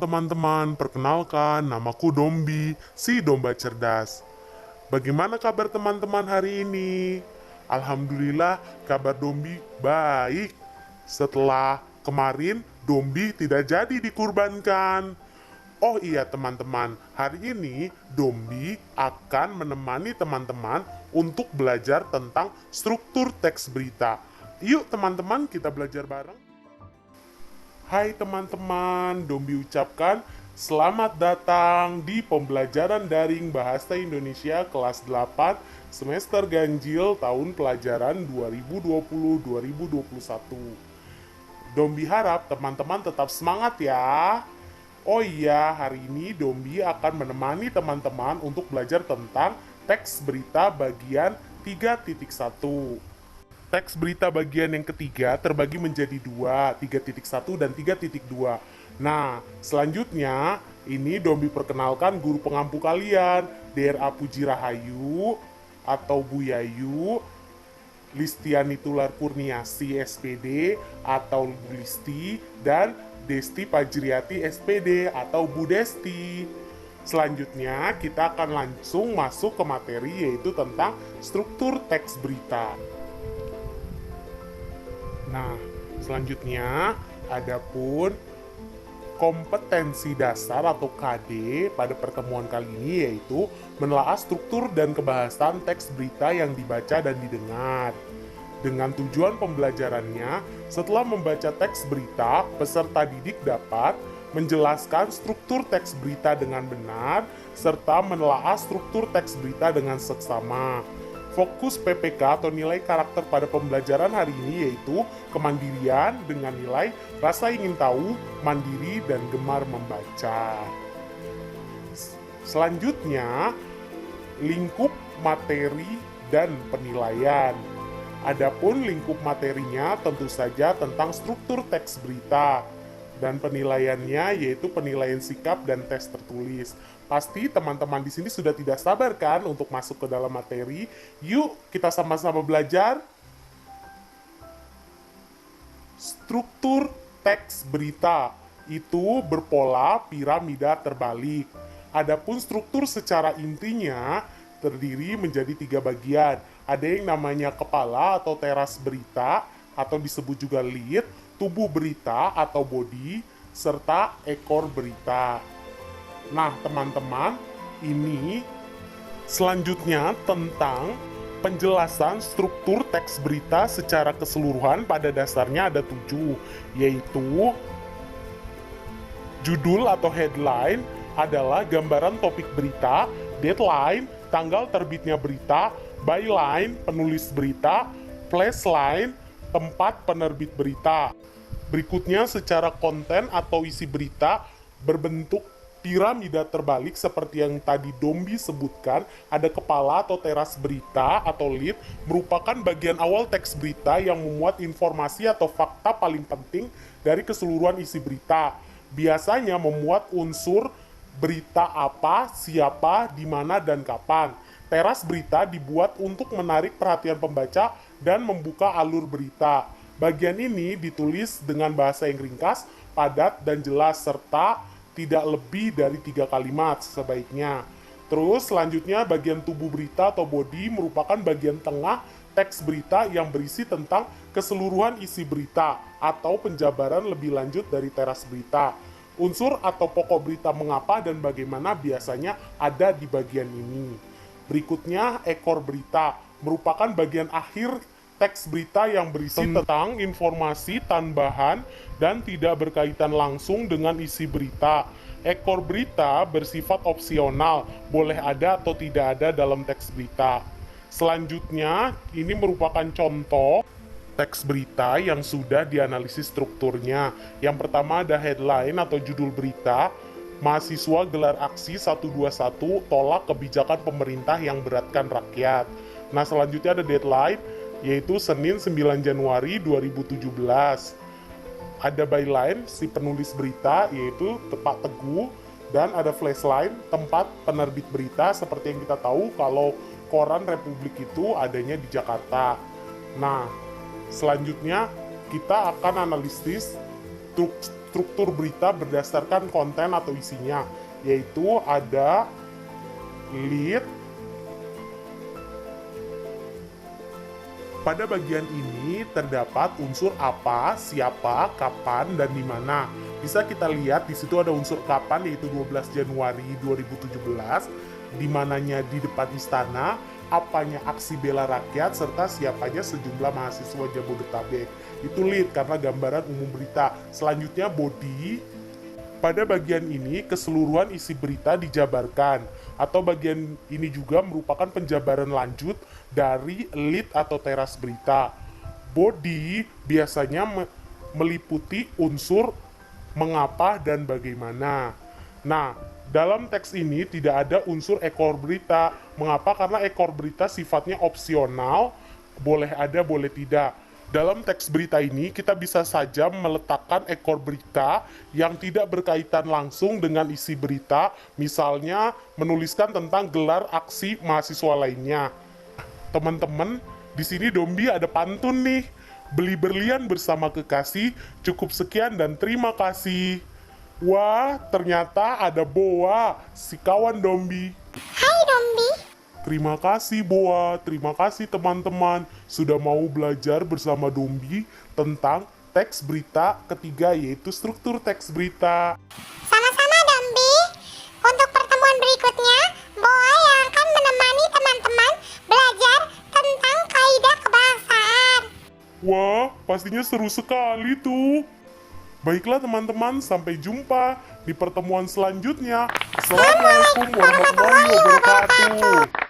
teman-teman, perkenalkan namaku Dombi, si domba cerdas. Bagaimana kabar teman-teman hari ini? Alhamdulillah kabar Dombi baik. Setelah kemarin Dombi tidak jadi dikurbankan. Oh iya teman-teman, hari ini Dombi akan menemani teman-teman untuk belajar tentang struktur teks berita. Yuk teman-teman kita belajar bareng. Hai teman-teman, Dombi ucapkan selamat datang di pembelajaran daring Bahasa Indonesia kelas 8 semester ganjil tahun pelajaran 2020-2021. Dombi harap teman-teman tetap semangat ya. Oh iya, hari ini Dombi akan menemani teman-teman untuk belajar tentang teks berita bagian 3.1. Teks berita bagian yang ketiga terbagi menjadi dua, 3.1 dan 3.2. Nah, selanjutnya ini Dombi perkenalkan guru pengampu kalian, DRA Puji Rahayu atau Bu Yayu, Listiani Tular Kurniasi SPD atau Bu Listi, dan Desti Pajriati SPD atau Bu Desti. Selanjutnya kita akan langsung masuk ke materi yaitu tentang struktur teks berita. Nah, selanjutnya adapun kompetensi dasar atau KD pada pertemuan kali ini yaitu menelaah struktur dan kebahasan teks berita yang dibaca dan didengar. Dengan tujuan pembelajarannya, setelah membaca teks berita, peserta didik dapat menjelaskan struktur teks berita dengan benar serta menelaah struktur teks berita dengan seksama. Fokus PPK atau nilai karakter pada pembelajaran hari ini yaitu kemandirian dengan nilai rasa ingin tahu, mandiri, dan gemar membaca. Selanjutnya, lingkup materi dan penilaian. Adapun lingkup materinya tentu saja tentang struktur teks berita dan penilaiannya yaitu penilaian sikap dan tes tertulis. Pasti teman-teman di sini sudah tidak sabar kan untuk masuk ke dalam materi. Yuk kita sama-sama belajar. Struktur teks berita itu berpola piramida terbalik. Adapun struktur secara intinya terdiri menjadi 3 bagian. Ada yang namanya kepala atau teras berita atau disebut juga lead, tubuh berita atau body, serta ekor berita. Nah, teman-teman, ini selanjutnya tentang penjelasan struktur teks berita secara keseluruhan. Pada dasarnya ada 7, yaitu judul atau headline adalah gambaran topik berita, deadline, tanggal terbitnya berita, byline, penulis berita, flashline, tempat penerbit berita. Berikutnya secara konten atau isi berita berbentuk piramida terbalik seperti yang tadi Dombi sebutkan. Ada kepala atau teras berita atau lead merupakan bagian awal teks berita yang memuat informasi atau fakta paling penting dari keseluruhan isi berita. Biasanya memuat unsur berita apa, siapa, di mana, dan kapan. Teras berita dibuat untuk menarik perhatian pembaca dan membuka alur berita. Bagian ini ditulis dengan bahasa yang ringkas, padat, dan jelas, serta tidak lebih dari 3 kalimat sebaiknya. Terus selanjutnya bagian tubuh berita atau body merupakan bagian tengah teks berita yang berisi tentang keseluruhan isi berita atau penjabaran lebih lanjut dari teras berita. Unsur atau pokok berita mengapa dan bagaimana biasanya ada di bagian ini. Berikutnya ekor berita merupakan bagian akhir teks berita yang berisi tentang informasi tambahan dan tidak berkaitan langsung dengan isi berita. Ekor berita bersifat opsional, boleh ada atau tidak ada dalam teks berita. Selanjutnya, ini merupakan contoh teks berita yang sudah dianalisis strukturnya. Yang pertama ada headline atau judul berita, mahasiswa gelar aksi 121 tolak kebijakan pemerintah yang beratkan rakyat. Nah, selanjutnya ada deadline, yaitu Senin 9 Januari 2017. Ada byline, si penulis berita, yaitu Pak Teguh, dan ada flashline, tempat penerbit berita, seperti yang kita tahu kalau koran Republik itu adanya di Jakarta. Nah, selanjutnya kita akan analisis struktur berita berdasarkan konten atau isinya, yaitu ada lead. Pada bagian ini terdapat unsur apa, siapa, kapan, dan di mana. Bisa kita lihat di situ ada unsur kapan, yaitu 12 Januari 2017, di mananya di depan istana, apanya aksi bela rakyat, serta siapanya sejumlah mahasiswa Jabodetabek. Itu lead karena gambaran umum berita. Selanjutnya body. Pada bagian ini, keseluruhan isi berita dijabarkan, atau bagian ini juga merupakan penjabaran lanjut dari lead atau teras berita. Body biasanya meliputi unsur mengapa dan bagaimana. Nah, dalam teks ini tidak ada unsur ekor berita. Mengapa? Karena ekor berita sifatnya opsional, boleh ada, boleh tidak. Dalam teks berita ini, kita bisa saja meletakkan ekor berita yang tidak berkaitan langsung dengan isi berita, misalnya menuliskan tentang gelar aksi mahasiswa lainnya. Teman-teman, di sini Dombi ada pantun nih. Beli berlian bersama kekasih, cukup sekian dan terima kasih. Wah, ternyata ada Boa, si kawan Dombi. Hai Dombi. Terima kasih Boa, terima kasih teman-teman sudah mau belajar bersama Dombi tentang teks berita ketiga, yaitu struktur teks berita. Sama-sama Dombi. Untuk pertemuan berikutnya, Boa yang akan menemani teman-teman belajar tentang kaidah kebahasaan. Wah, pastinya seru sekali tuh. Baiklah teman-teman, sampai jumpa di pertemuan selanjutnya. Assalamualaikum warahmatullahi wabarakatuh.